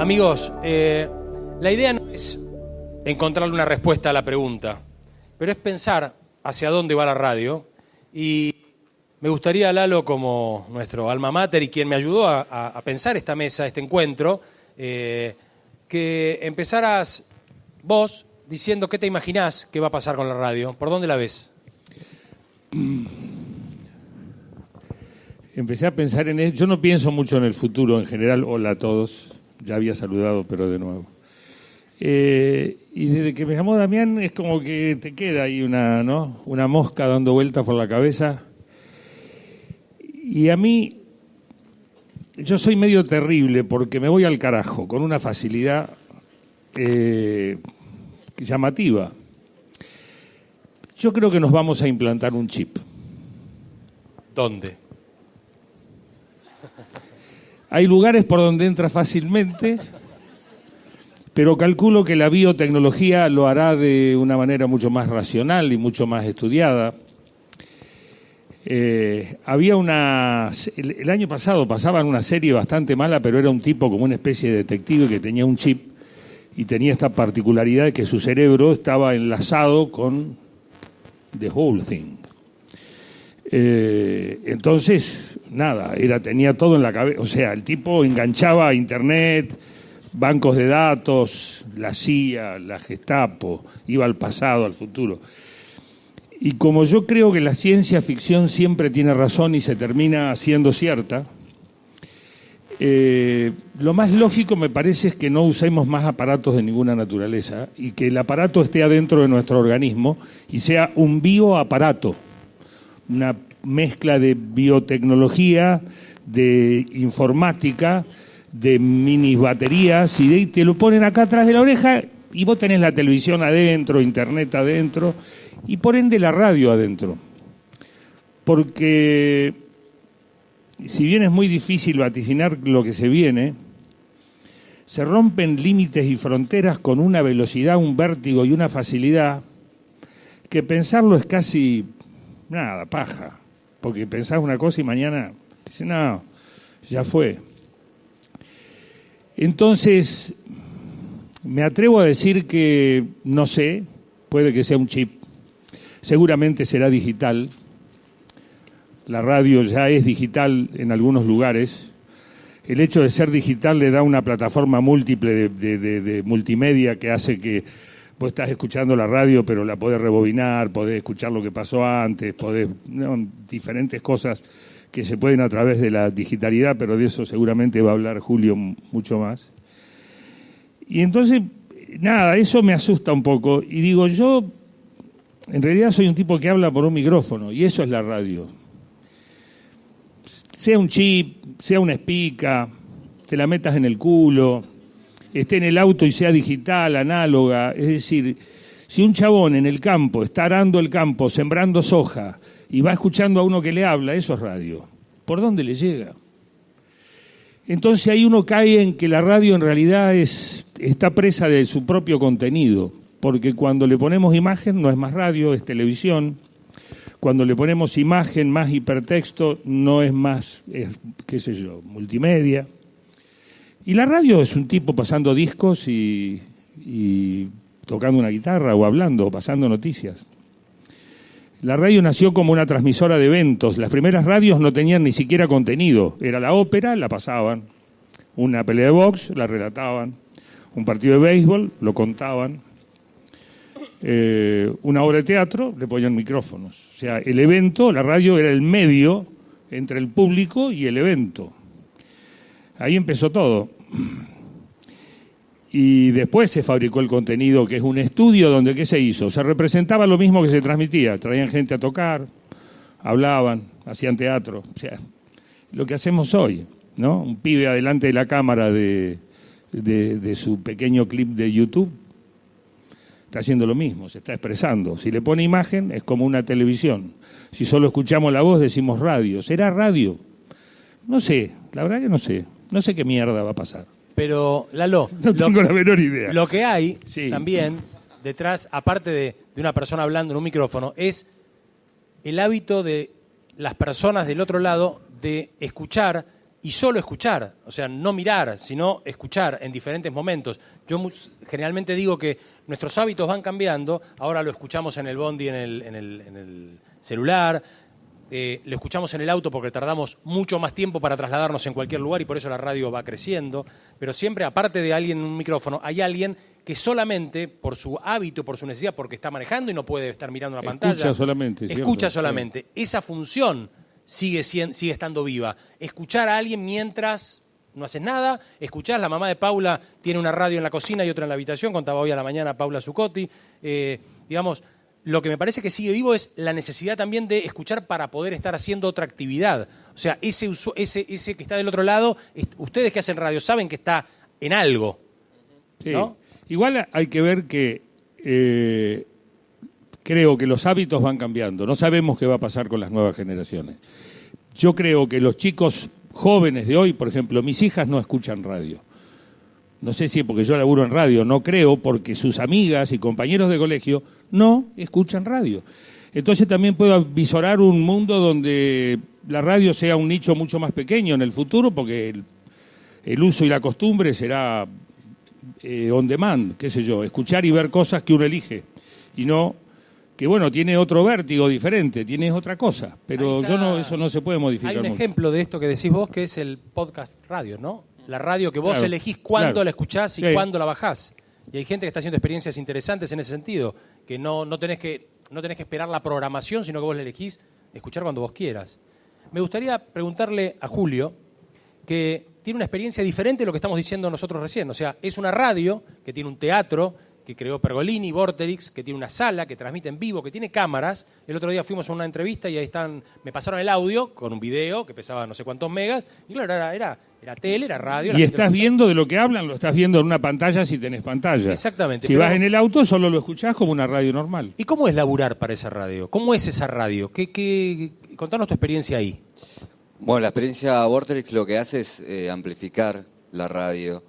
Amigos, la idea no es encontrarle una respuesta a la pregunta, pero es pensar hacia dónde va la radio. Y me gustaría, Lalo, como nuestro alma mater y quien me ayudó a pensar esta mesa, este encuentro, que empezaras vos diciendo qué te imaginás que va a pasar con la radio. ¿Por dónde la ves? Empecé a pensar en eso. Yo no pienso mucho en el futuro en general. Hola a todos. Ya había saludado, pero de nuevo. Y desde que me llamó Damián es como que te queda ahí una mosca dando vueltas por la cabeza. Y a mí, yo soy medio terrible porque me voy al carajo con una facilidad llamativa. Yo creo que nos vamos a implantar un chip. ¿Dónde? Hay lugares por donde entra fácilmente, pero calculo que la biotecnología lo hará de una manera mucho más racional y mucho más estudiada. Había el año pasado pasaban una serie bastante mala, pero era un tipo como una especie de detective que tenía un chip y tenía esta particularidad de que su cerebro estaba enlazado con the whole thing. Entonces, nada, tenía todo en la cabeza. O sea, el tipo enganchaba a Internet, bancos de datos, la CIA, la Gestapo, iba al pasado, al futuro. Y como yo creo que la ciencia ficción siempre tiene razón y se termina siendo cierta, lo más lógico me parece es que no usemos más aparatos de ninguna naturaleza y que el aparato esté adentro de nuestro organismo y sea un bioaparato, una mezcla de biotecnología, de informática, de mini baterías, y te lo ponen acá atrás de la oreja y vos tenés la televisión adentro, internet adentro y por ende la radio adentro. Porque si bien es muy difícil vaticinar lo que se viene, se rompen límites y fronteras con una velocidad, un vértigo y una facilidad que pensarlo es casi nada, paja. Porque pensás una cosa y mañana dices, no, ya fue. Entonces, me atrevo a decir que, no sé, puede que sea un chip, seguramente será digital. La radio ya es digital en algunos lugares. El hecho de ser digital le da una plataforma múltiple de multimedia que hace que vos estás escuchando la radio, pero la podés rebobinar, podés escuchar lo que pasó antes, diferentes cosas que se pueden a través de la digitalidad, pero de eso seguramente va a hablar Julio mucho más. Y entonces, nada, eso me asusta un poco. Y digo, yo en realidad soy un tipo que habla por un micrófono, y eso es la radio. Sea un chip, sea una espica, te la metas en el culo, esté en el auto y sea digital, análoga. Es decir, si un chabón en el campo está arando el campo, sembrando soja, y va escuchando a uno que le habla, eso es radio. ¿Por dónde le llega? Entonces ahí uno cae en que la radio en realidad está presa de su propio contenido, porque cuando le ponemos imagen no es más radio, es televisión. Cuando le ponemos imagen más hipertexto no es más, qué sé yo, multimedia. Y la radio es un tipo pasando discos y tocando una guitarra o hablando o pasando noticias. La radio nació como una transmisora de eventos. Las primeras radios no tenían ni siquiera contenido. Era la ópera, la pasaban. Una pelea de box, la relataban. Un partido de béisbol, lo contaban. Una obra de teatro, le ponían micrófonos. O sea, el evento, la radio era el medio entre el público y el evento. Ahí empezó todo. Y después se fabricó el contenido, que es un estudio donde, ¿qué se hizo? Se representaba lo mismo que se transmitía. Traían gente a tocar, hablaban, hacían teatro. O sea, lo que hacemos hoy, ¿no? Un pibe adelante de la cámara de su pequeño clip de YouTube está haciendo lo mismo, se está expresando. Si le pone imagen, es como una televisión. Si solo escuchamos la voz, decimos radio. ¿Será radio? No sé, la verdad que no sé. No sé qué mierda va a pasar. Pero, Lalo, no tengo la menor idea. Lo que hay sí. También detrás, aparte de una persona hablando en un micrófono, es el hábito de las personas del otro lado de escuchar y solo escuchar, o sea, no mirar, sino escuchar en diferentes momentos. Yo generalmente digo que nuestros hábitos van cambiando, ahora lo escuchamos en el bondi, en el celular, lo escuchamos en el auto porque tardamos mucho más tiempo para trasladarnos en cualquier lugar y por eso la radio va creciendo, pero siempre, aparte de alguien en un micrófono, hay alguien que solamente, por su hábito, por su necesidad, porque está manejando y no puede estar mirando una pantalla. Escucha solamente, ¿cierto? Escucha solamente. Sí. Esa función sigue estando viva. Escuchar a alguien mientras no haces nada. Escuchás, la mamá de Paula tiene una radio en la cocina y otra en la habitación, contaba hoy a la mañana Paula Zuccotti. Digamos, lo que me parece que sigue vivo es la necesidad también de escuchar para poder estar haciendo otra actividad. O sea, ese que está del otro lado, ustedes que hacen radio saben que está en algo, sí. ¿no? Igual hay que ver que creo que los hábitos van cambiando. No sabemos qué va a pasar con las nuevas generaciones. Yo creo que los chicos jóvenes de hoy, por ejemplo, mis hijas no escuchan radio. No sé si es porque yo laburo en radio, no creo, porque sus amigas y compañeros de colegio no escuchan radio. Entonces también puedo avisorar un mundo donde la radio sea un nicho mucho más pequeño en el futuro, porque el uso y la costumbre será on demand, qué sé yo, escuchar y ver cosas que uno elige, y no que, bueno, tiene otro vértigo diferente, tiene otra cosa, pero eso no se puede modificar. Hay un mucho. Ejemplo de esto que decís vos, que es el podcast radio, ¿no? La radio que vos Claro, elegís cuándo claro. la escuchás y Sí. cuándo la bajás. Y hay gente que está haciendo experiencias interesantes en ese sentido, que no tenés que esperar la programación, sino que vos la elegís escuchar cuando vos quieras. Me gustaría preguntarle a Julio, que tiene una experiencia diferente de lo que estamos diciendo nosotros recién. O sea, es una radio que tiene un teatro que creó Pergolini, Vorterix, que tiene una sala, que transmite en vivo, que tiene cámaras. El otro día fuimos a una entrevista y ahí me pasaron el audio con un video que pesaba no sé cuántos megas. Y claro, era tele, era radio. Y estás viendo de lo que hablan, lo estás viendo en una pantalla si tenés pantalla. Exactamente. Si vas en el auto, solo lo escuchás como una radio normal. ¿Y cómo es laburar para esa radio? ¿Cómo es esa radio? Contanos tu experiencia ahí. Bueno, la experiencia Vorterix lo que hace es amplificar la radio.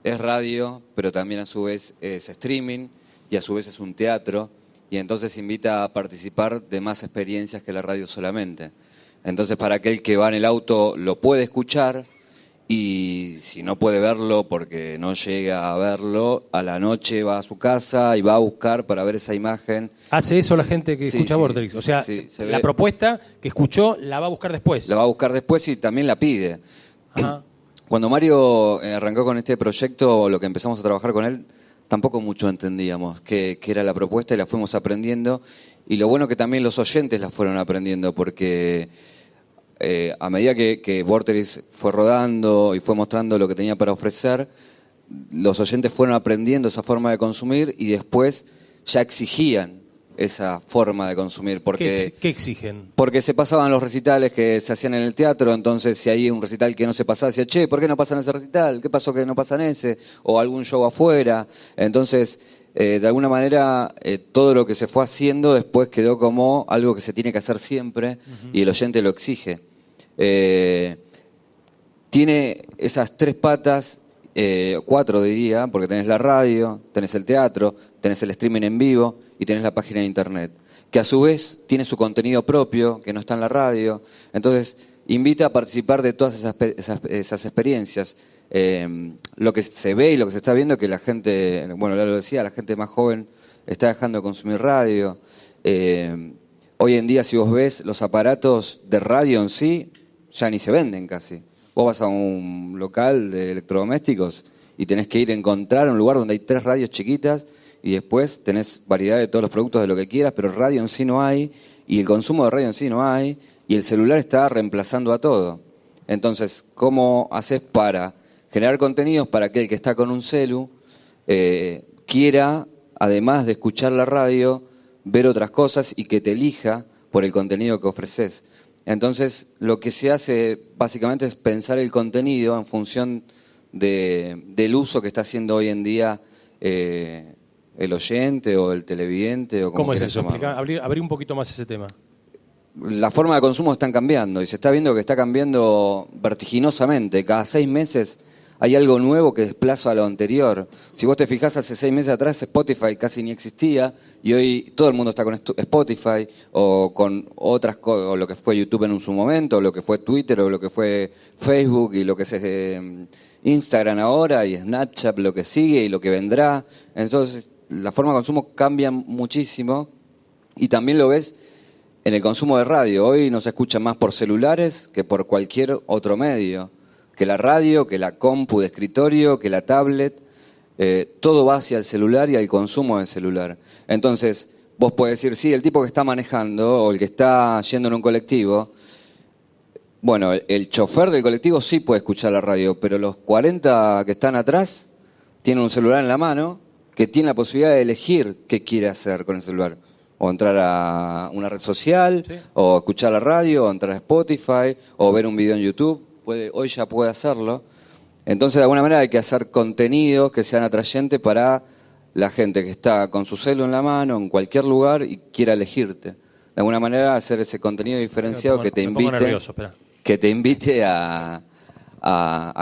Es radio, pero también a su vez es streaming y a su vez es un teatro, y entonces invita a participar de más experiencias que la radio solamente. Entonces, para aquel que va en el auto lo puede escuchar, y si no puede verlo porque no llega a verlo, a la noche va a su casa y va a buscar para ver esa imagen. ¿Hace eso la gente que Sí, escucha sí, Vorterix? O sea, sí, se la ve. propuesta que escuchó la va a buscar después. La va a buscar después y también la pide. Ajá. Cuando Mario arrancó con este proyecto, lo que empezamos a trabajar con él, tampoco mucho entendíamos qué era la propuesta, y la fuimos aprendiendo. Y lo bueno que también los oyentes la fueron aprendiendo, porque a medida que Vorterix fue rodando y fue mostrando lo que tenía para ofrecer, los oyentes fueron aprendiendo esa forma de consumir y después ya exigían esa forma de consumir. Porque ¿Qué exigen? Porque se pasaban los recitales que se hacían en el teatro, entonces si hay un recital que no se pasaba, decía, che, ¿por qué no pasan ese recital? ¿Qué pasó que no pasan ese? O algún show afuera. Entonces, de alguna manera, todo lo que se fue haciendo después quedó como algo que se tiene que hacer siempre, y el oyente lo exige. Tiene esas tres patas, cuatro diría, porque tenés la radio, tenés el teatro, tenés el streaming en vivo y tenés la página de internet, que a su vez tiene su contenido propio, que no está en la radio. Entonces, invita a participar de todas esas experiencias. Lo que se ve y lo que se está viendo es que la gente, bueno, ya lo decía, la gente más joven está dejando de consumir radio. Hoy en día, si vos ves, los aparatos de radio en sí ya ni se venden casi. Vos vas a un local de electrodomésticos y tenés que ir a encontrar un lugar donde hay 3 radios chiquitas, y después tenés variedad de todos los productos de lo que quieras, pero radio en sí no hay, y el consumo de radio en sí no hay, y el celular está reemplazando a todo. Entonces, ¿cómo haces para generar contenidos para aquel que está con un celu quiera, además de escuchar la radio, ver otras cosas y que te elija por el contenido que ofreces? Entonces, lo que se hace básicamente es pensar el contenido en función del uso que está haciendo hoy en día el oyente o el televidente. O ¿Cómo es eso? llamarlo. Abrí un poquito más ese tema. La forma de consumo están cambiando, y se está viendo que está cambiando vertiginosamente. Cada 6 meses hay algo nuevo que desplaza a lo anterior. Si vos te fijás, hace 6 meses atrás Spotify casi ni existía y hoy todo el mundo está con Spotify o con otras cosas, o lo que fue YouTube en su momento, o lo que fue Twitter, o lo que fue Facebook y lo que es Instagram ahora y Snapchat, lo que sigue y lo que vendrá. Entonces, la forma de consumo cambia muchísimo y también lo ves en el consumo de radio. Hoy no se escucha más por celulares que por cualquier otro medio. Que la radio, que la compu de escritorio, que la tablet, todo va hacia el celular y al consumo del celular. Entonces, vos podés decir, sí, el tipo que está manejando o el que está yendo en un colectivo, bueno, el chofer del colectivo sí puede escuchar la radio, pero los 40 que están atrás tienen un celular en la mano que tiene la posibilidad de elegir qué quiere hacer con el celular. O entrar a una red social, sí, o escuchar la radio, o entrar a Spotify, o ver un video en YouTube. Hoy ya puede hacerlo. Entonces, de alguna manera hay que hacer contenidos que sean atrayentes para la gente que está con su celu en la mano, en cualquier lugar, y quiera elegirte. De alguna manera hacer ese contenido diferenciado que te invite a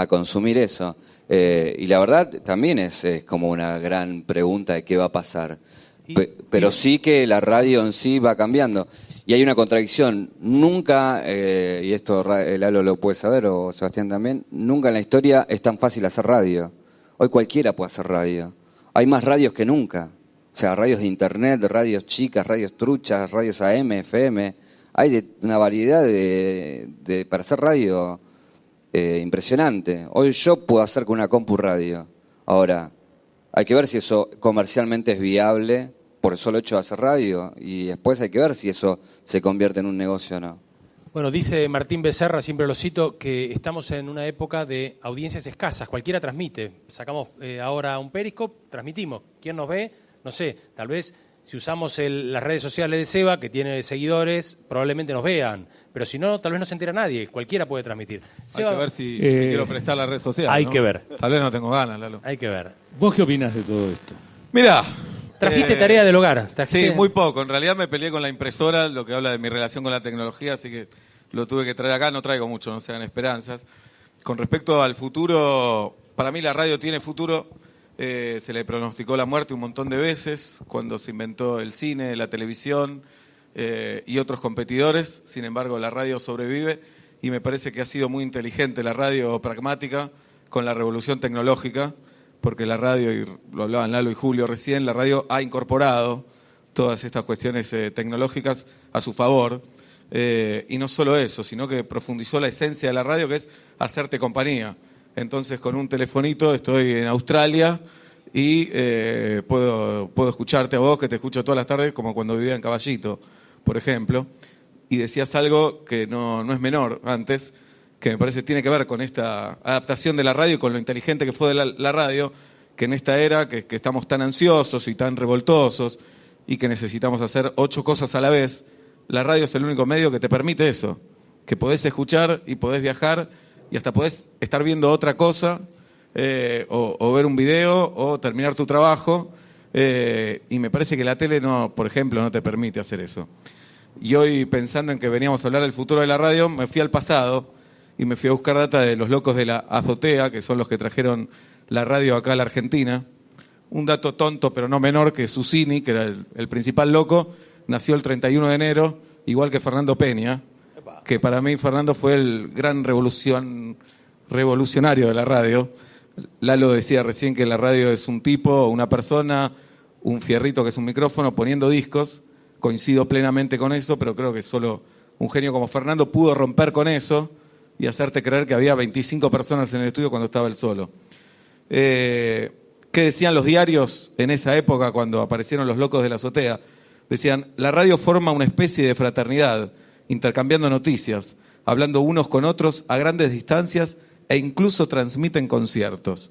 consumir eso. Y la verdad también es como una gran pregunta de qué va a pasar. Pero sí que la radio en sí va cambiando. Y hay una contradicción. Nunca, y esto Lalo lo puede saber, o Sebastián también, nunca en la historia es tan fácil hacer radio. Hoy cualquiera puede hacer radio. Hay más radios que nunca. O sea, radios de internet, radios chicas, radios truchas, radios AM, FM. Hay una variedad para hacer radio impresionante. Hoy yo puedo hacer con una compu radio. Ahora, hay que ver si eso comercialmente es viable por el solo hecho de hacer radio, y después hay que ver si eso se convierte en un negocio o no. Bueno, dice Martín Becerra, siempre lo cito, que estamos en una época de audiencias escasas. Cualquiera transmite. Sacamos ahora un Periscope, transmitimos. ¿Quién nos ve? No sé, tal vez si usamos las redes sociales de Seba, que tiene seguidores, probablemente nos vean. Pero si no, tal vez no se entera nadie. Cualquiera puede transmitir. Seba, hay que ver si quiero prestar la red social. Hay, ¿no?, que ver. Tal vez no tengo ganas, Lalo. Hay que ver. ¿Vos qué opinás de todo esto? Mirá. ¿Trajiste tarea del hogar? Sí, muy poco. En realidad me peleé con la impresora, lo que habla de mi relación con la tecnología, así que lo tuve que traer acá. No traigo mucho, no sean esperanzas. Con respecto al futuro, para mí la radio tiene futuro. Se le pronosticó la muerte un montón de veces cuando se inventó el cine, la televisión y otros competidores. Sin embargo, la radio sobrevive y me parece que ha sido muy inteligente la radio pragmática con la revolución tecnológica, porque la radio, y lo hablaban Lalo y Julio recién, la radio ha incorporado todas estas cuestiones tecnológicas a su favor. Y no solo eso, sino que profundizó la esencia de la radio, que es hacerte compañía. Entonces, con un telefonito estoy en Australia y puedo escucharte a vos, que te escucho todas las tardes, como cuando vivía en Caballito, por ejemplo. Y decías algo que no es menor antes, que me parece tiene que ver con esta adaptación de la radio y con lo inteligente que fue de la radio, que en esta era que estamos tan ansiosos y tan revoltosos y que necesitamos hacer 8 cosas a la vez, la radio es el único medio que te permite eso, que podés escuchar y podés viajar y hasta podés estar viendo otra cosa, o ver un video, o terminar tu trabajo, y me parece que la tele, por ejemplo, no te permite hacer eso. Y hoy, pensando en que veníamos a hablar del futuro de la radio, me fui al pasado y me fui a buscar data de los locos de la azotea, que son los que trajeron la radio acá a la Argentina. Un dato tonto, pero no menor, que Susini, que era el principal loco, nació el 31 de enero, igual que Fernando Peña, que para mí Fernando fue el gran revolucionario de la radio. Lalo decía recién que la radio es un tipo, una persona, un fierrito que es un micrófono poniendo discos. Coincido plenamente con eso, pero creo que solo un genio como Fernando pudo romper con eso y hacerte creer que había 25 personas en el estudio cuando estaba él solo. ¿Qué decían los diarios en esa época cuando aparecieron los locos de la azotea? Decían, la radio forma una especie de fraternidad, intercambiando noticias, hablando unos con otros a grandes distancias e incluso transmiten conciertos.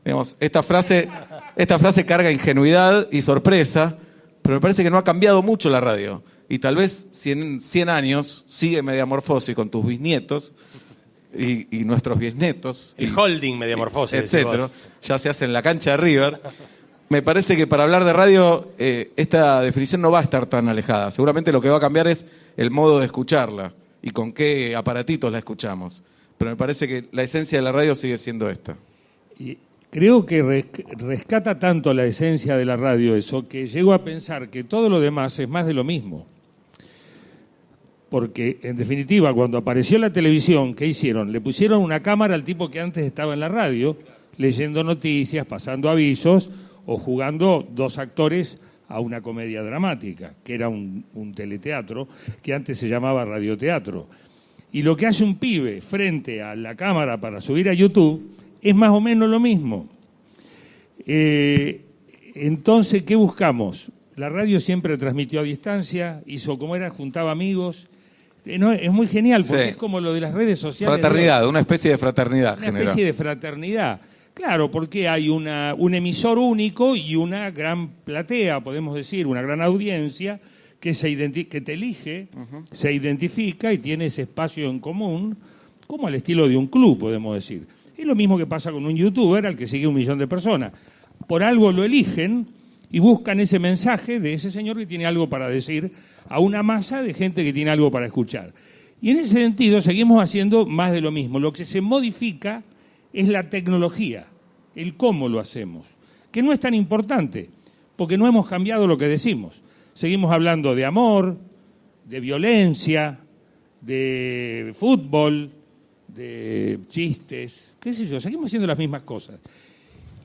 Digamos, esta frase carga ingenuidad y sorpresa, pero me parece que no ha cambiado mucho la radio. Y tal vez si en 100 años sigue Mediamorfosis con tus bisnietos y nuestros bisnietos. El holding Mediamorfosis. Etcétera. Ya se hace en la cancha de River. Me parece que para hablar de radio esta definición no va a estar tan alejada. Seguramente lo que va a cambiar es el modo de escucharla y con qué aparatitos la escuchamos. Pero me parece que la esencia de la radio sigue siendo esta. Y creo que rescata tanto la esencia de la radio eso, que llego a pensar que todo lo demás es más de lo mismo. Porque, en definitiva, cuando apareció la televisión, ¿qué hicieron? Le pusieron una cámara al tipo que antes estaba en la radio, leyendo noticias, pasando avisos o jugando dos actores a una comedia dramática, que era un teleteatro, que antes se llamaba radioteatro. Y lo que hace un pibe frente a la cámara para subir a YouTube es más o menos lo mismo. Entonces, ¿qué buscamos? La radio siempre transmitió a distancia, hizo como era, juntaba amigos. No, es muy genial, porque Sí. es como lo de las redes sociales. Fraternidad, una especie de fraternidad. Una generó. especie de fraternidad. Claro, porque hay un emisor único y una gran platea, podemos decir, una gran audiencia que te elige, se identifica y tiene ese espacio en común, como al estilo de un club, podemos decir. Es lo mismo que pasa con un youtuber al que sigue 1 millón de personas. Por algo lo eligen y buscan ese mensaje de ese señor que tiene algo para decir a una masa de gente que tiene algo para escuchar. Y en ese sentido seguimos haciendo más de lo mismo. Lo que se modifica es la tecnología, el cómo lo hacemos, que no es tan importante, porque no hemos cambiado lo que decimos. Seguimos hablando de amor, de violencia, de fútbol, de chistes, qué sé yo, seguimos haciendo las mismas cosas.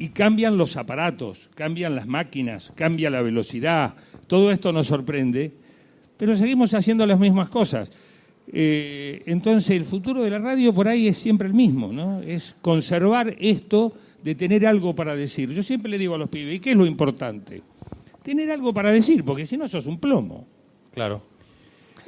Y cambian los aparatos, cambian las máquinas, cambia la velocidad, todo esto nos sorprende, pero seguimos haciendo las mismas cosas. Entonces el futuro de la radio por ahí es siempre el mismo, ¿no? Es conservar esto de tener algo para decir. Yo siempre le digo a los pibes, ¿y qué es lo importante? Tener algo para decir, porque si no sos un plomo. Claro.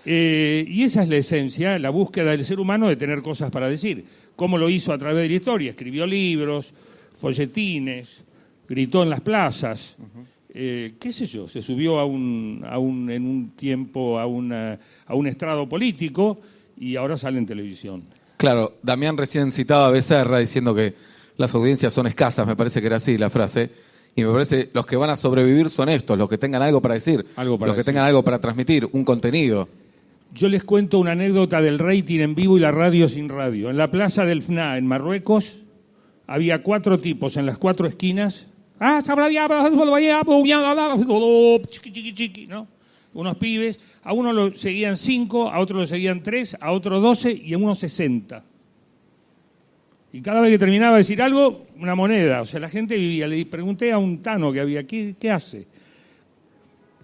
Y esa es la esencia, la búsqueda del ser humano de tener cosas para decir. ¿Cómo lo hizo a través de la historia? Escribió libros, folletines, gritó en las plazas, qué sé yo, se subió en un tiempo a un estrado político y ahora sale en televisión. Claro, Damián recién citaba a Becerra diciendo que las audiencias son escasas, me parece que era así la frase, y me parece los que van a sobrevivir son estos, los que tengan algo para decir, los que tengan algo para transmitir, un contenido. Yo les cuento una anécdota del rating en vivo y la radio sin radio. En la plaza del FNA, en Marruecos, había 4 tipos en las 4 esquinas. ¿No? Unos pibes, a uno lo seguían 5, a otro lo seguían 3, a otro 12 y a uno 60. Y cada vez que terminaba de decir algo, una moneda. O sea, la gente vivía. Le pregunté a un tano que había, ¿qué hace?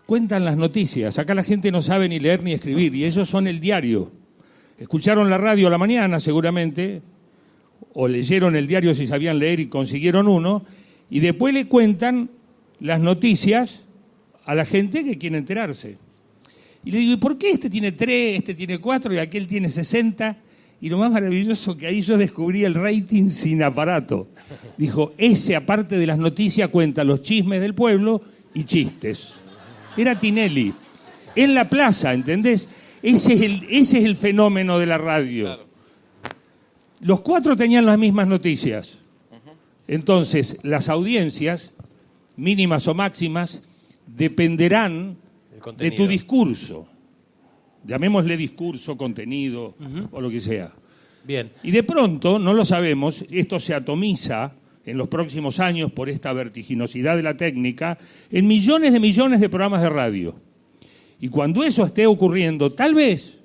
Cuentan las noticias. Acá la gente no sabe ni leer ni escribir y ellos son el diario. Escucharon la radio a la mañana seguramente, o leyeron el diario si sabían leer y consiguieron uno, y después le cuentan las noticias a la gente que quiere enterarse. Y le digo, ¿y por qué este tiene 3, este tiene 4 y aquel tiene 60? Y lo más maravilloso que ahí yo descubrí el rating sin aparato. Dijo, ese aparte de las noticias cuenta los chismes del pueblo y chistes. Era Tinelli. En la plaza, ¿entendés? Ese es el fenómeno de la radio. Claro. Los 4 tenían las mismas noticias. Entonces, las audiencias, mínimas o máximas, dependerán de tu discurso. Llamémosle discurso, contenido o lo que sea. Bien. Y de pronto, no lo sabemos, esto se atomiza en los próximos años por esta vertiginosidad de la técnica en millones de programas de radio. Y cuando eso esté ocurriendo, tal vez,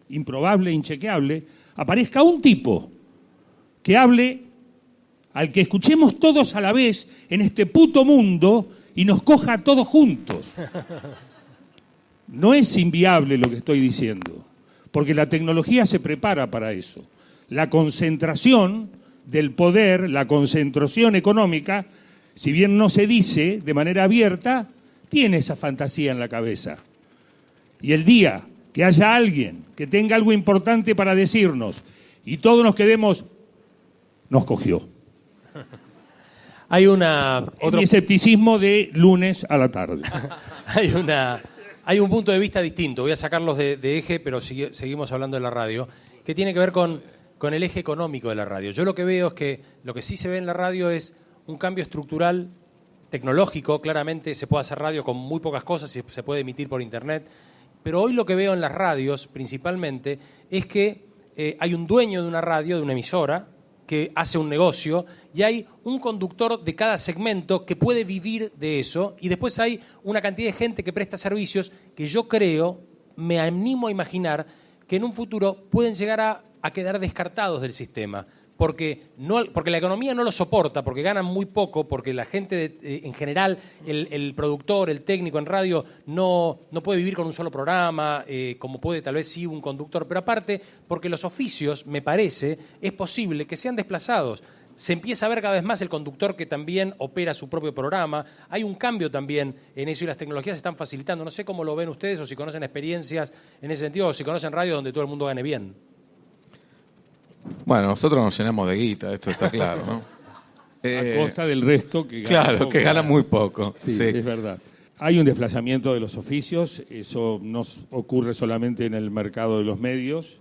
improbable, inchequeable, aparezca un tipo que hable al que escuchemos todos a la vez en este puto mundo y nos coja a todos juntos. No es inviable lo que estoy diciendo, porque la tecnología se prepara para eso. La concentración del poder, la concentración económica, si bien no se dice de manera abierta, tiene esa fantasía en la cabeza. Y el día que haya alguien que tenga algo importante para decirnos y todos nos quedemos, nos cogió. Hay otro mi escepticismo de lunes a la tarde. Hay un punto de vista distinto. Voy a sacarlos de eje, pero seguimos hablando de la radio, que tiene que ver con el eje económico de la radio. Yo lo que veo es que lo que sí se ve en la radio es un cambio estructural tecnológico. Claramente se puede hacer radio con muy pocas cosas y se puede emitir por internet. Pero hoy lo que veo en las radios, principalmente, es que hay un dueño de una radio, de una emisora, que hace un negocio y hay un conductor de cada segmento que puede vivir de eso y después hay una cantidad de gente que presta servicios que yo creo, me animo a imaginar, que en un futuro pueden llegar a quedar descartados del sistema. Porque la economía no lo soporta, porque ganan muy poco, porque la gente, en general, el productor, el técnico en radio, no puede vivir con un solo programa, como puede tal vez sí un conductor, pero aparte, porque los oficios, me parece, es posible que sean desplazados. Se empieza a ver cada vez más el conductor que también opera su propio programa. Hay un cambio también en eso y las tecnologías se están facilitando. No sé cómo lo ven ustedes o si conocen experiencias en ese sentido o si conocen radio donde todo el mundo gane bien. Bueno, nosotros nos llenamos de guita, esto está claro, ¿no? A costa del resto que gana claro, poco. que gana muy poco. Sí, Sí. es verdad. Hay un desplazamiento de los oficios, eso no ocurre solamente en el mercado de los medios.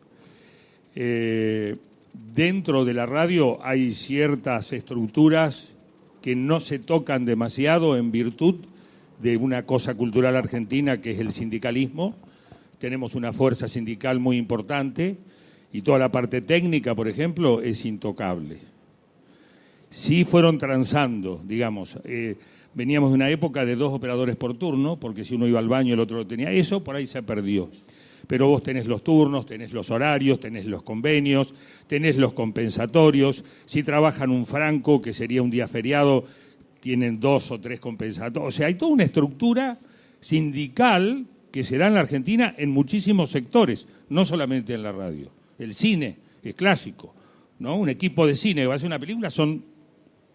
Dentro de la radio hay ciertas estructuras que no se tocan demasiado en virtud de una cosa cultural argentina que es el sindicalismo. Tenemos una fuerza sindical muy importante y toda la parte técnica, por ejemplo, es intocable. Sí fueron transando, digamos. Veníamos de una época de 2 operadores por turno, porque si uno iba al baño el otro lo tenía. Eso por ahí se perdió. Pero vos tenés los turnos, tenés los horarios, tenés los convenios, tenés los compensatorios. Si trabajan un franco, que sería un día feriado, tienen 2 o 3 compensatorios. O sea, hay toda una estructura sindical que se da en la Argentina en muchísimos sectores, no solamente en la radio. El cine es clásico, ¿no? Un equipo de cine que va a hacer una película son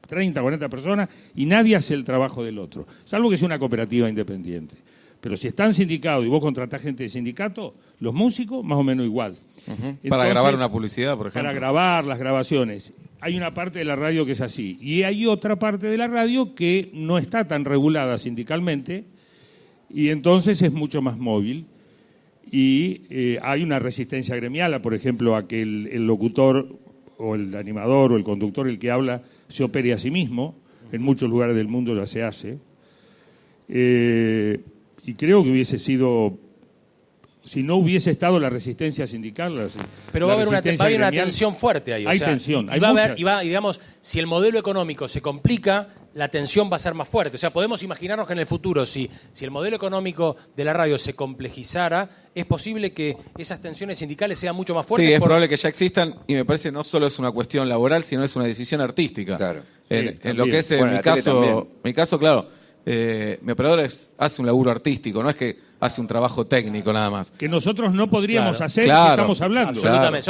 30, 40 personas y nadie hace el trabajo del otro, salvo que sea una cooperativa independiente. Pero si están sindicados y vos contratás gente de sindicato, los músicos más o menos igual. Uh-huh. Entonces, para grabar una publicidad, por ejemplo. Para grabar las grabaciones. Hay una parte de la radio que es así y hay otra parte de la radio que no está tan regulada sindicalmente y entonces es mucho más móvil. Y hay una resistencia gremial, por ejemplo, a que el locutor o el animador o el conductor, el que habla, se opere a sí mismo. En muchos lugares del mundo ya se hace. Y creo que hubiese sido, si no hubiese estado la resistencia sindical... Pero va a haber una tensión fuerte ahí. Hay tensión, hay y digamos, si el modelo económico se complica, la tensión va a ser más fuerte. O sea, podemos imaginarnos que en el futuro, si el modelo económico de la radio se complejizara, es posible que esas tensiones sindicales sean mucho más fuertes. Sí, es probable que ya existan y me parece no solo es una cuestión laboral, sino es una decisión artística. Claro. En lo que es mi caso, claro, mi operador hace un laburo artístico, no es que hace un trabajo técnico nada más. Que nosotros no podríamos hacer, claro, que estamos hablando. Absolutamente,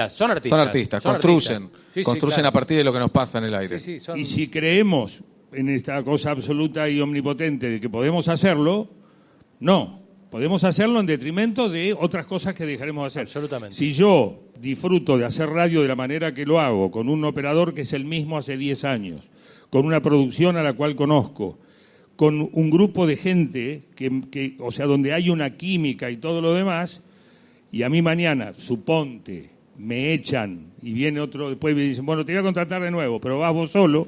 son artistas, construyen claro. a partir de lo que nos pasa en el aire. Y si creemos en esta cosa absoluta y omnipotente de que podemos hacerlo, no. Podemos hacerlo en detrimento de otras cosas que dejaremos de hacer. Absolutamente. Si yo disfruto de hacer radio de la manera que lo hago, con un operador que es el mismo hace 10 años, con una producción a la cual conozco, con un grupo de gente que, o sea, donde hay una química y todo lo demás, y a mí mañana, suponte, me echan y viene otro, después me dicen, bueno, te voy a contratar de nuevo, pero vas vos solo,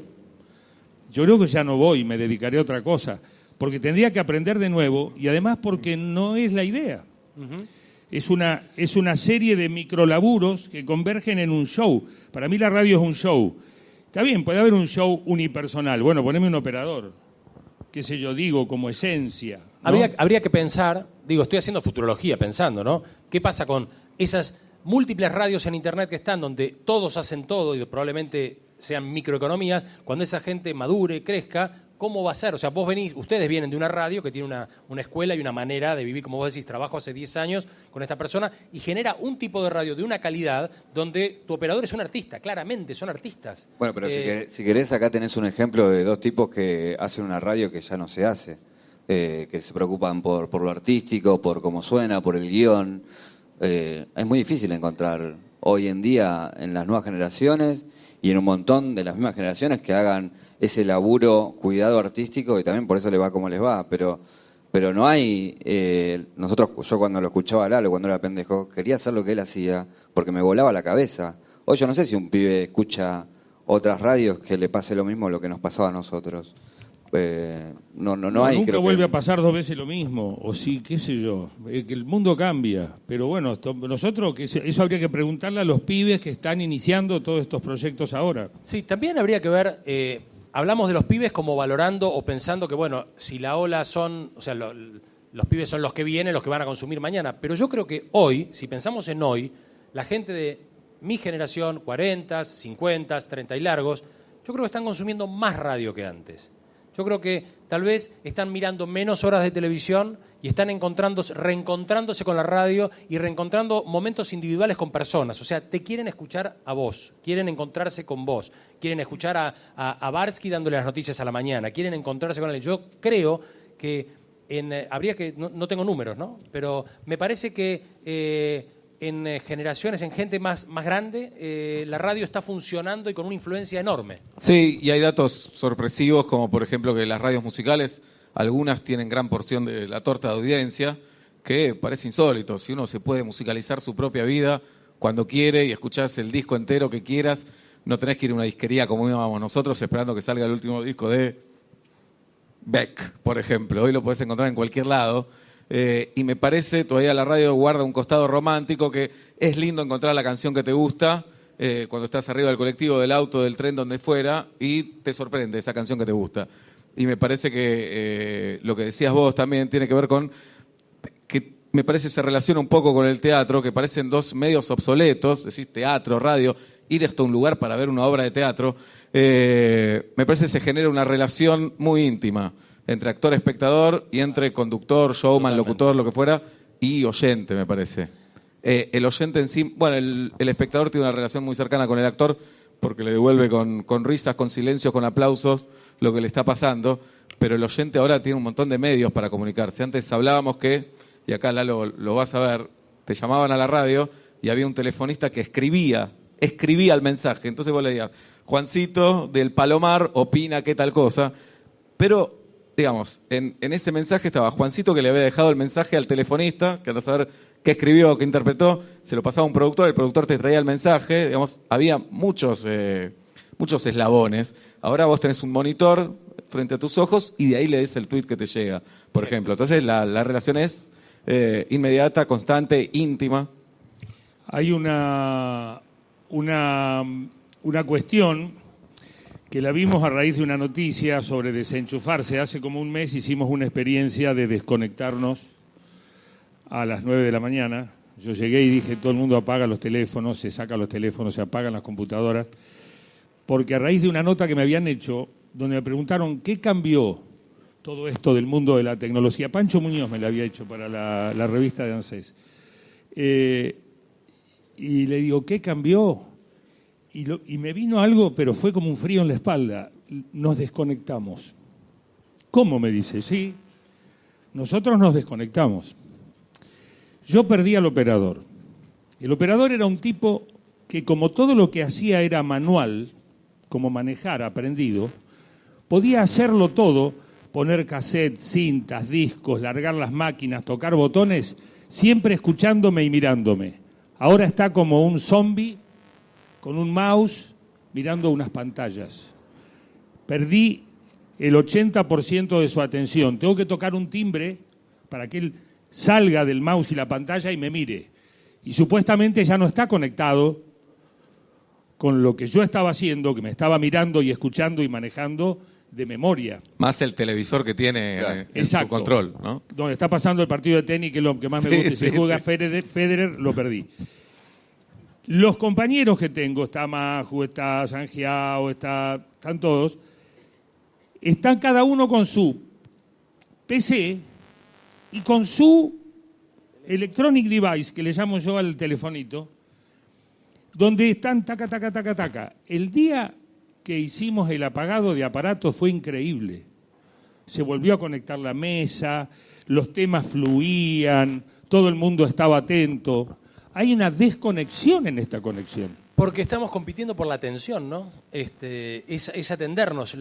yo creo que ya no voy, me dedicaré a otra cosa, porque tendría que aprender de nuevo y además porque no es la idea. Uh-huh. Es una serie de microlaburos que convergen en un show. Para mí la radio es un show. Está bien, puede haber un show unipersonal. Bueno, poneme un operador, qué sé yo, digo, como esencia, ¿no? Habría que pensar, estoy haciendo futurología pensando, ¿no? ¿Qué pasa con esas múltiples radios en Internet que están donde todos hacen todo y probablemente sean microeconomías? Cuando esa gente madure, crezca, ¿cómo va a ser? O sea, ustedes vienen de una radio que tiene una escuela y una manera de vivir, como vos decís, trabajo hace 10 años con esta persona y genera un tipo de radio de una calidad donde tu operador es un artista, claramente, son artistas. Bueno, pero si querés, acá tenés un ejemplo de 2 tipos que hacen una radio que ya no se hace, que se preocupan por lo artístico, por cómo suena, por el guión. Es muy difícil encontrar hoy en día en las nuevas generaciones y en un montón de las mismas generaciones que hagan ese laburo, cuidado artístico, y también por eso les va como les va, pero no hay... yo cuando lo escuchaba a Lalo, cuando era pendejo, quería hacer lo que él hacía, porque me volaba la cabeza. Hoy yo no sé si un pibe escucha otras radios que le pase lo mismo lo que nos pasaba a nosotros. no hay. Nunca creo vuelve que... a pasar 2 veces lo mismo, o sí, qué sé yo, que el mundo cambia. Pero bueno, nosotros, eso habría que preguntarle a los pibes que están iniciando todos estos proyectos ahora. Sí, también habría que ver, hablamos de los pibes como valorando o pensando que, bueno, si la ola son, o sea, los pibes son los que vienen, los que van a consumir mañana. Pero yo creo que hoy, si pensamos en hoy, la gente de mi generación, 40, 50, 30 y largos, yo creo que están consumiendo más radio que antes. Yo creo que tal vez están mirando menos horas de televisión y están reencontrándose con la radio y reencontrando momentos individuales con personas. O sea, te quieren escuchar a vos, quieren encontrarse con vos, quieren escuchar a Barsky dándole las noticias a la mañana, quieren encontrarse con él. Yo creo que habría que, no tengo números, ¿no? Pero me parece que en generaciones, en gente más grande, la radio está funcionando y con una influencia enorme. Sí, y hay datos sorpresivos, como por ejemplo que las radios musicales, algunas tienen gran porción de la torta de audiencia, que parece insólito. Si uno se puede musicalizar su propia vida cuando quiere y escuchás el disco entero que quieras, no tenés que ir a una disquería como íbamos nosotros esperando que salga el último disco de Beck, por ejemplo. Hoy lo podés encontrar en cualquier lado. Y me parece, todavía la radio guarda un costado romántico, que es lindo encontrar la canción que te gusta cuando estás arriba del colectivo, del auto, del tren, donde fuera, y te sorprende esa canción que te gusta. Y me parece que lo que decías vos también tiene que ver con que me parece se relaciona un poco con el teatro, que parecen dos medios obsoletos, decís teatro, radio, ir hasta un lugar para ver una obra de teatro. Me parece que se genera una relación muy íntima entre actor-espectador y entre conductor, showman, Totalmente. locutor, lo que fuera, y oyente, me parece. El oyente en sí, bueno, el espectador tiene una relación muy cercana con el actor porque le devuelve con risas, con silencios, con aplausos lo que le está pasando, pero el oyente ahora tiene un montón de medios para comunicarse. Antes hablábamos que, y acá Lalo lo vas a ver, te llamaban a la radio y había un telefonista que escribía el mensaje. Entonces vos le decías, Juancito del Palomar opina qué tal cosa, pero digamos, en ese mensaje estaba Juancito, que le había dejado el mensaje al telefonista, que anda a saber qué escribió, qué interpretó, se lo pasaba a un productor, el productor te traía el mensaje, digamos, había muchos eslabones. Ahora vos tenés un monitor frente a tus ojos y de ahí lees el tuit que te llega, por ejemplo. Entonces la relación es inmediata, constante, íntima. Hay una cuestión que la vimos a raíz de una noticia sobre desenchufarse. Hace como un mes hicimos una experiencia de desconectarnos a las 9 de la mañana. Yo llegué y dije, todo el mundo apaga los teléfonos, se sacan los teléfonos, se apagan las computadoras, porque a raíz de una nota que me habían hecho, donde me preguntaron qué cambió todo esto del mundo de la tecnología. Pancho Muñoz me la había hecho para la revista de ANSES. Y le digo, ¿qué cambió? Y me vino algo, pero fue como un frío en la espalda. Nos desconectamos. ¿Cómo? Me dice. Sí, nosotros nos desconectamos. Yo perdí al operador. El operador era un tipo que, como todo lo que hacía era manual, como manejar, aprendido, podía hacerlo todo, poner cassette, cintas, discos, largar las máquinas, tocar botones, siempre escuchándome y mirándome. Ahora está como un zombie con un mouse mirando unas pantallas. Perdí el 80% de su atención. Tengo que tocar un timbre para que él salga del mouse y la pantalla y me mire. Y supuestamente ya no está conectado con lo que yo estaba haciendo, que me estaba mirando y escuchando y manejando de memoria. Más el televisor que tiene en su control, ¿no? Donde está pasando el partido de tenis, que es lo que más me gusta. Sí, Si juega Federer, lo perdí. Los compañeros que tengo, está Maju, está Sangiao, están todos, están cada uno con su PC y con su electronic device, que le llamo yo al telefonito, donde están taca, taca, taca, taca. El día que hicimos el apagado de aparatos fue increíble. Se volvió a conectar la mesa, los temas fluían, todo el mundo estaba atento. Hay una desconexión en esta conexión. Porque estamos compitiendo por la atención, ¿no? Es atendernos.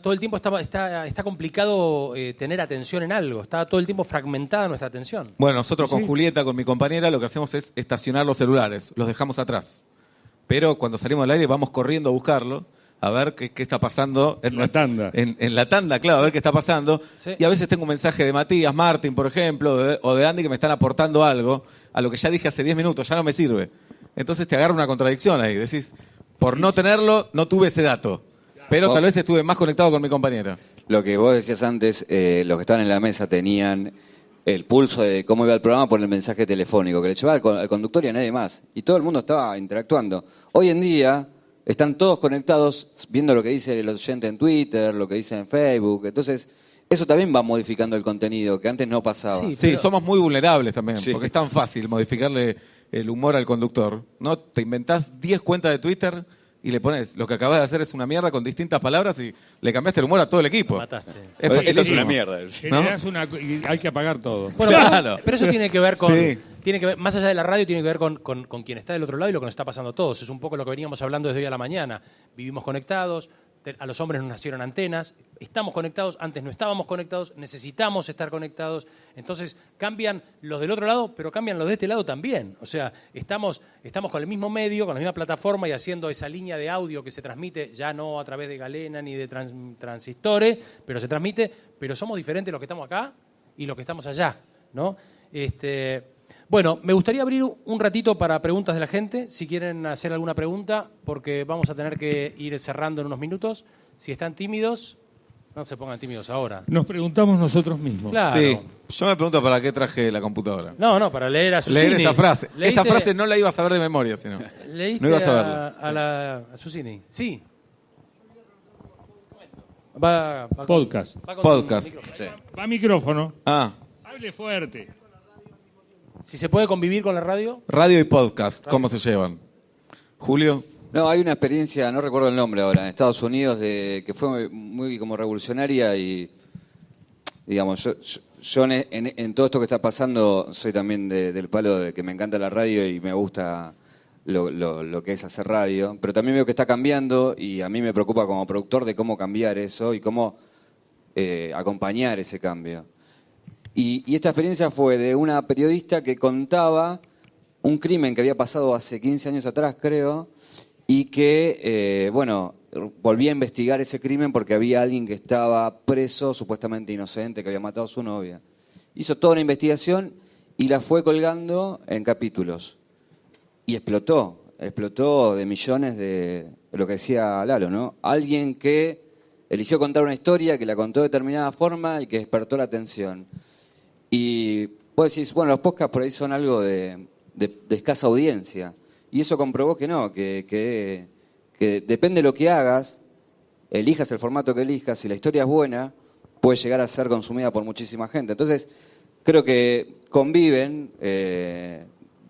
Todo el tiempo está complicado tener atención en algo. Está todo el tiempo fragmentada nuestra atención. Bueno, nosotros con Julieta, con mi compañera, lo que hacemos es estacionar los celulares. Los dejamos atrás. Pero cuando salimos al aire vamos corriendo a buscarlo. a ver qué está pasando En la tanda. En la tanda, claro, a ver qué está pasando. Sí. Y a veces tengo un mensaje de Matías, Martín, por ejemplo, o de Andy, que me están aportando algo a lo que ya dije hace 10 minutos, ya no me sirve. Entonces te agarra una contradicción ahí. Decís, por no tenerlo, no tuve ese dato. Pero tal vez estuve más conectado con mi compañero. Lo que vos decías antes, los que estaban en la mesa tenían el pulso de cómo iba el programa por el mensaje telefónico que le llevaba al conductor y a nadie más. Y todo el mundo estaba interactuando. Hoy en día están todos conectados viendo lo que dice el oyente en Twitter, lo que dice en Facebook. Entonces, eso también va modificando el contenido, que antes no pasaba. Sí, somos muy vulnerables también, Sí. porque es tan fácil modificarle el humor al conductor. ¿No? Te inventás 10 cuentas de Twitter y le pones, lo que acabas de hacer es una mierda con distintas palabras y le cambiaste el humor a todo el equipo. Mataste. Es Esto es facilísimo. una mierda. Generás y hay que apagar todo. Bueno, Claro. pero eso tiene que ver con. Sí. Tiene que ver, más allá de la radio, tiene que ver con quien está del otro lado y lo que nos está pasando a todos. Es un poco lo que veníamos hablando desde hoy a la mañana. Vivimos conectados, a los hombres nos nacieron antenas, estamos conectados, antes no estábamos conectados, necesitamos estar conectados. Entonces cambian los del otro lado, pero cambian los de este lado también. O sea, estamos con el mismo medio, con la misma plataforma y haciendo esa línea de audio que se transmite, ya no a través de galena ni de transistores, pero se transmite, pero somos diferentes los que estamos acá y los que estamos allá, ¿no? Bueno, me gustaría abrir un ratito para preguntas de la gente, si quieren hacer alguna pregunta, porque vamos a tener que ir cerrando en unos minutos. Si están tímidos, no se pongan tímidos ahora. Nos preguntamos nosotros mismos. Claro. Sí, yo me pregunto para qué traje la computadora. No, para leer a Susini. Leer esa frase. ¿Leíste- Esa frase no la iba a saber de memoria, sino. ¿Leíste no ibas a verla. a Susini? Sí. Podcast. va con Podcast. micrófono. Va micrófono. Ah, Hable fuerte. Si se puede convivir con la radio. radio y podcast, ¿cómo se llevan? Julio. No, hay una experiencia, no recuerdo el nombre ahora, en Estados Unidos, que fue muy como revolucionaria y, digamos, yo en todo esto que está pasando soy también del palo de que me encanta la radio y me gusta lo que es hacer radio, pero también veo que está cambiando y a mí me preocupa como productor de cómo cambiar eso y cómo acompañar ese cambio. Y esta experiencia fue de una periodista que contaba un crimen que había pasado hace 15 años atrás, creo, y que, volví a investigar ese crimen porque había alguien que estaba preso, supuestamente inocente, que había matado a su novia. Hizo toda una investigación y la fue colgando en capítulos. Y explotó de millones de lo que decía Lalo, ¿no? Alguien que eligió contar una historia, que la contó de determinada forma y que despertó la atención. Y vos decís, bueno, los podcasts por ahí son algo de escasa audiencia. Y eso comprobó que no, que depende de lo que hagas, elijas el formato que elijas, si la historia es buena, puede llegar a ser consumida por muchísima gente. Entonces, creo que conviven,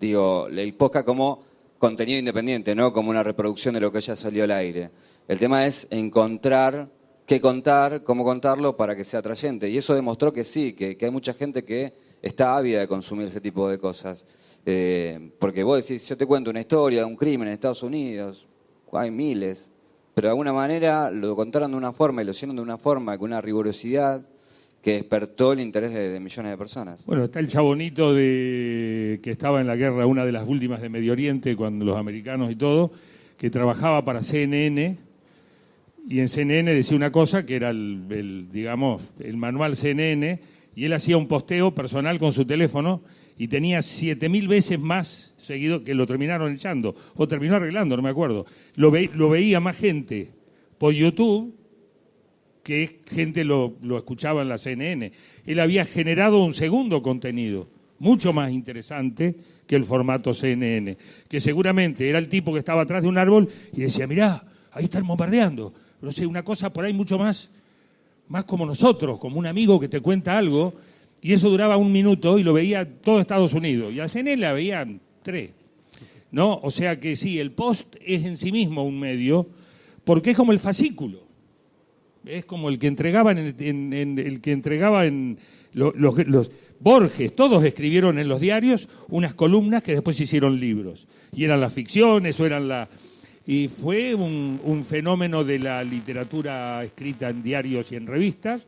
el podcast como contenido independiente, no como una reproducción de lo que ya salió al aire. El tema es encontrar qué contar, cómo contarlo para que sea atrayente. Y eso demostró que sí, que hay mucha gente que está ávida de consumir ese tipo de cosas. Porque vos decís, yo te cuento una historia de un crimen en Estados Unidos, hay miles, pero de alguna manera lo contaron de una forma y lo hicieron de una forma, con una rigurosidad que despertó el interés de millones de personas. Bueno, está el chabonito que estaba en la guerra, una de las últimas de Medio Oriente, cuando los americanos y todo, que trabajaba para CNN, y en CNN decía una cosa que era el manual CNN, y él hacía un posteo personal con su teléfono y tenía 7.000 veces más seguido, que lo terminaron echando, o terminó arreglando, no me acuerdo. Lo veía más gente por YouTube que gente lo escuchaba en la CNN. Él había generado un segundo contenido, mucho más interesante que el formato CNN, que seguramente era el tipo que estaba atrás de un árbol y decía, mirá, ahí están bombardeando. No sé, una cosa por ahí mucho más como nosotros, como un amigo que te cuenta algo, y eso duraba 1 minuto y lo veía todo Estados Unidos, y a CNN la veían 3. ¿No? O sea que sí, el post es en sí mismo un medio, porque es como el fascículo. Es como el que entregaban los Borges, todos escribieron en los diarios unas columnas que después se hicieron libros. Y eran las ficciones o eran y fue un fenómeno de la literatura escrita en diarios y en revistas.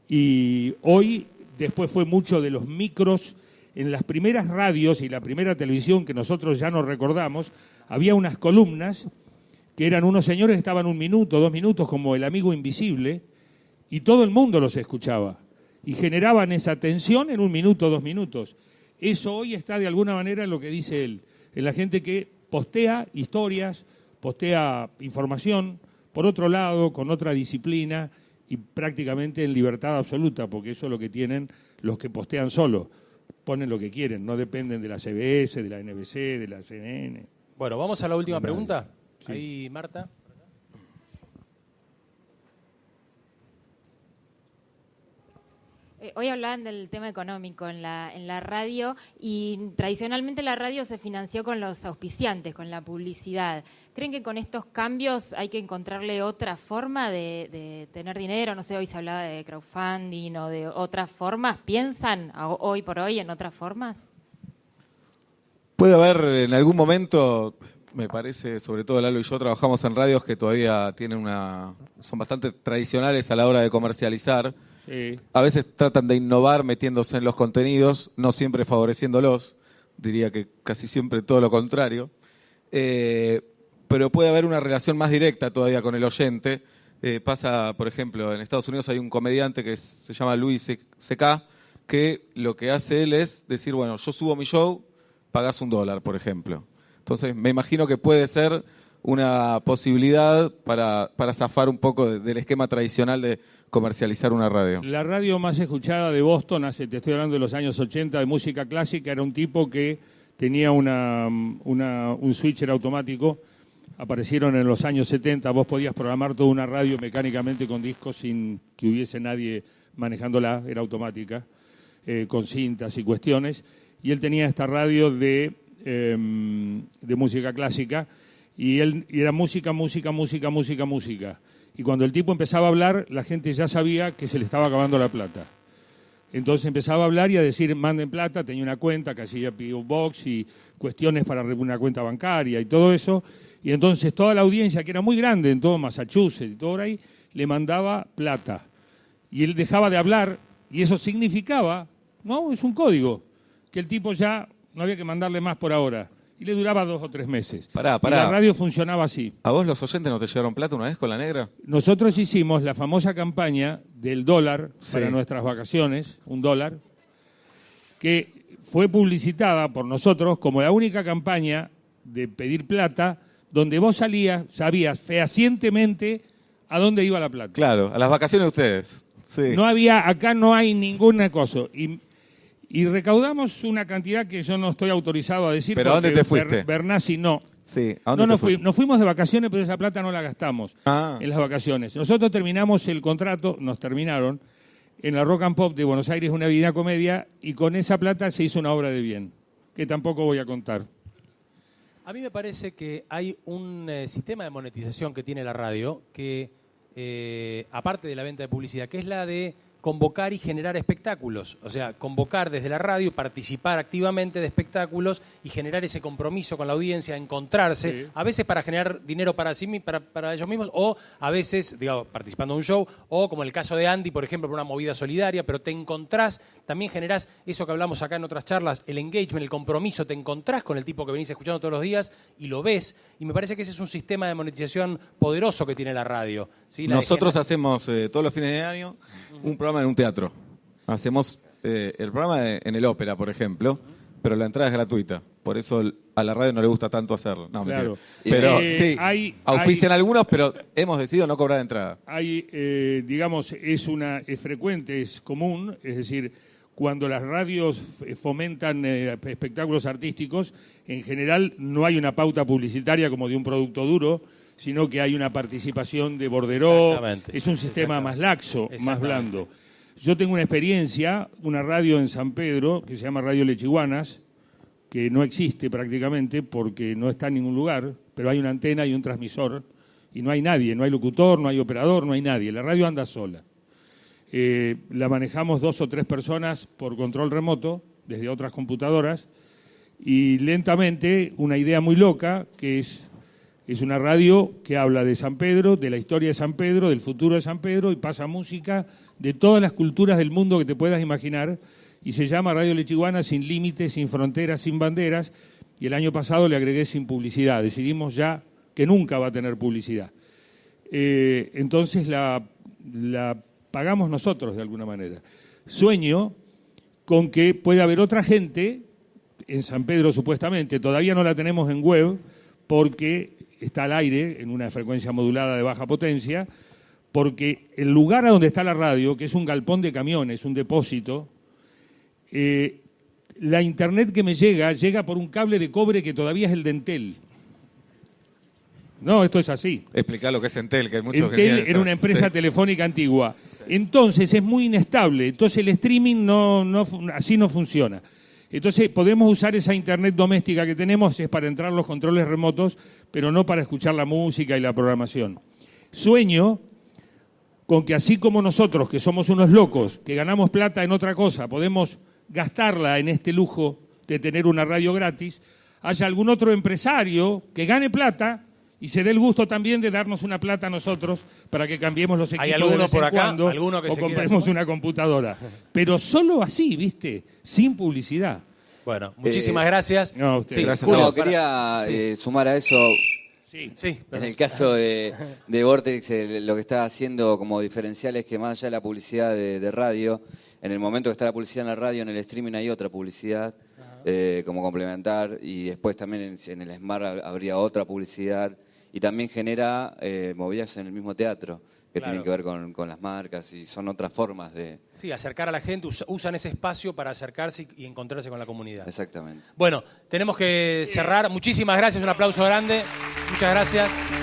Y hoy, después fue mucho de los micros. En las primeras radios y la primera televisión que nosotros ya no recordamos, había unas columnas que eran unos señores que estaban 1 minuto, 2 minutos, como el amigo invisible, y todo el mundo los escuchaba. Y generaban esa tensión en 1 minuto, 2 minutos. Eso hoy está de alguna manera en lo que dice él, en la gente que postea historias, postea información, por otro lado, con otra disciplina y prácticamente en libertad absoluta, porque eso es lo que tienen los que postean solos. Ponen lo que quieren, no dependen de la CBS, de la NBC, de la CNN. Bueno, vamos a la última pregunta. Sí. Ahí, Marta. Hoy hablaban del tema económico en la radio y tradicionalmente la radio se financió con los auspiciantes, con la publicidad. ¿Creen que con estos cambios hay que encontrarle otra forma de tener dinero? No sé, hoy se hablaba de crowdfunding o de otras formas. ¿Piensan hoy por hoy en otras formas? Puede haber en algún momento, me parece, sobre todo Lalo y yo trabajamos en radios que todavía tienen son bastante tradicionales a la hora de comercializar. Sí. A veces tratan de innovar metiéndose en los contenidos, no siempre favoreciéndolos, diría que casi siempre todo lo contrario. Pero puede haber una relación más directa todavía con el oyente. Pasa, por ejemplo, en Estados Unidos hay un comediante que se llama Louis C.K., que lo que hace él es decir, bueno, yo subo mi show, pagás $1, por ejemplo. Entonces, me imagino que puede ser una posibilidad para zafar un poco del esquema tradicional de comercializar una radio. La radio más escuchada de Boston, te estoy hablando de los años 80, de música clásica, era un tipo que tenía un switcher automático. Aparecieron en los años 70, vos podías programar toda una radio mecánicamente con discos sin que hubiese nadie manejándola, era automática, con cintas y cuestiones. Y él tenía esta radio de música clásica y era música. Y cuando el tipo empezaba a hablar, la gente ya sabía que se le estaba acabando la plata. Entonces empezaba a hablar y a decir, manden plata, tenía una cuenta que hacía P.O. Box y cuestiones para una cuenta bancaria y todo eso. Y entonces toda la audiencia, que era muy grande en todo Massachusetts y todo ahí, le mandaba plata. Y él dejaba de hablar y eso significaba, no, es un código, que el tipo ya no había que mandarle más por ahora. Y le duraba 2 o 3 meses. Pará. Y la radio funcionaba así. ¿A vos los oyentes no te llevaron plata una vez con la negra? Nosotros hicimos la famosa campaña del dólar para Sí. nuestras vacaciones, $1, que fue publicitada por nosotros como la única campaña de pedir plata donde vos sabías fehacientemente a dónde iba la plata. Claro, a las vacaciones de ustedes. Sí. Acá no hay ninguna cosa. Y recaudamos una cantidad que yo no estoy autorizado a decir. ¿Pero a dónde porque te fuiste? Bernasi no. Sí, ¿a dónde te fuiste? Nos fuimos de vacaciones, pero esa plata no la gastamos en las vacaciones. Nosotros terminamos el contrato, nos terminaron, en la Rock and Pop de Buenos Aires, una Divina Comedia, y con esa plata se hizo una obra de bien, que tampoco voy a contar. A mí me parece que hay un sistema de monetización que tiene la radio que, aparte de la venta de publicidad, que es la de convocar y generar espectáculos. O sea, convocar desde la radio, participar activamente de espectáculos y generar ese compromiso con la audiencia, encontrarse, Sí. a veces para generar dinero para ellos mismos, o a veces, digamos, participando en un show, o como en el caso de Andy, por ejemplo, por una movida solidaria, pero te encontrás, también generás eso que hablamos acá en otras charlas, el engagement, el compromiso, te encontrás con el tipo que venís escuchando todos los días y lo ves, y me parece que ese es un sistema de monetización poderoso que tiene la radio. ¿Sí? Nosotros hacemos todos los fines de año un programa en un teatro. Hacemos el programa en el Ópera, por ejemplo, pero la entrada es gratuita. Por eso a la radio no le gusta tanto hacerlo. No, Claro. mentira. Pero sí, auspician algunos, pero hemos decidido no cobrar entrada. Hay, digamos, es frecuente, es común, es decir, cuando las radios fomentan espectáculos artísticos, en general no hay una pauta publicitaria como de un producto duro, sino que hay una participación de borderó. Exactamente. Es un sistema más laxo, más Exactamente. blando. Yo tengo una experiencia, una radio en San Pedro, que se llama Radio Lechiguanas, que no existe prácticamente porque no está en ningún lugar, pero hay una antena y un transmisor, y no hay nadie, no hay locutor, no hay operador, no hay nadie. La radio anda sola. La manejamos 2 o 3 personas por control remoto, desde otras computadoras, y lentamente una idea muy loca, que es una radio que habla de San Pedro, de la historia de San Pedro, del futuro de San Pedro, y pasa música de todas las culturas del mundo que te puedas imaginar, y se llama Radio Lechiguana, sin límites, sin fronteras, sin banderas, y el año pasado le agregué sin publicidad. Decidimos ya que nunca va a tener publicidad. Entonces la pagamos nosotros de alguna manera. Sueño con que pueda haber otra gente, en San Pedro supuestamente, todavía no la tenemos en web porque está al aire en una frecuencia modulada de baja potencia, porque el lugar a donde está la radio, que es un galpón de camiones, un depósito, la internet que me llega por un cable de cobre que todavía es el de Entel. No, esto es así. Explicar lo que es Entel, que hay muchos que Entel quieren era una saber. empresa telefónica antigua. Entonces es muy inestable. Entonces el streaming así no funciona. Entonces podemos usar esa internet doméstica que tenemos, es para entrar los controles remotos, pero no para escuchar la música y la programación. Sueño con que así como nosotros, que somos unos locos, que ganamos plata en otra cosa, podemos gastarla en este lujo de tener una radio gratis, haya algún otro empresario que gane plata y se dé el gusto también de darnos una plata a nosotros para que cambiemos los equipos ¿Hay alguno de vez por en acá? cuando ¿Alguno que o se quiera compremos sumar? una computadora. Pero solo así, ¿viste? Sin publicidad. Bueno, muchísimas gracias. no, a usted. Sí, Gracias a Julio, vos. Quería sumar a eso. Sí. Sí, En el caso de Vortex, lo que está haciendo como diferencial es que más allá de la publicidad de radio, en el momento que está la publicidad en la radio, en el streaming hay otra publicidad como complementar, y después también en el Smart habría otra publicidad, y también genera movidas en el mismo teatro que Claro. tienen que ver con las marcas, y son otras formas de... sí, acercar a la gente, usan ese espacio para acercarse y encontrarse con la comunidad. Exactamente. Bueno, tenemos que cerrar. Muchísimas gracias, un aplauso grande. Muchas gracias.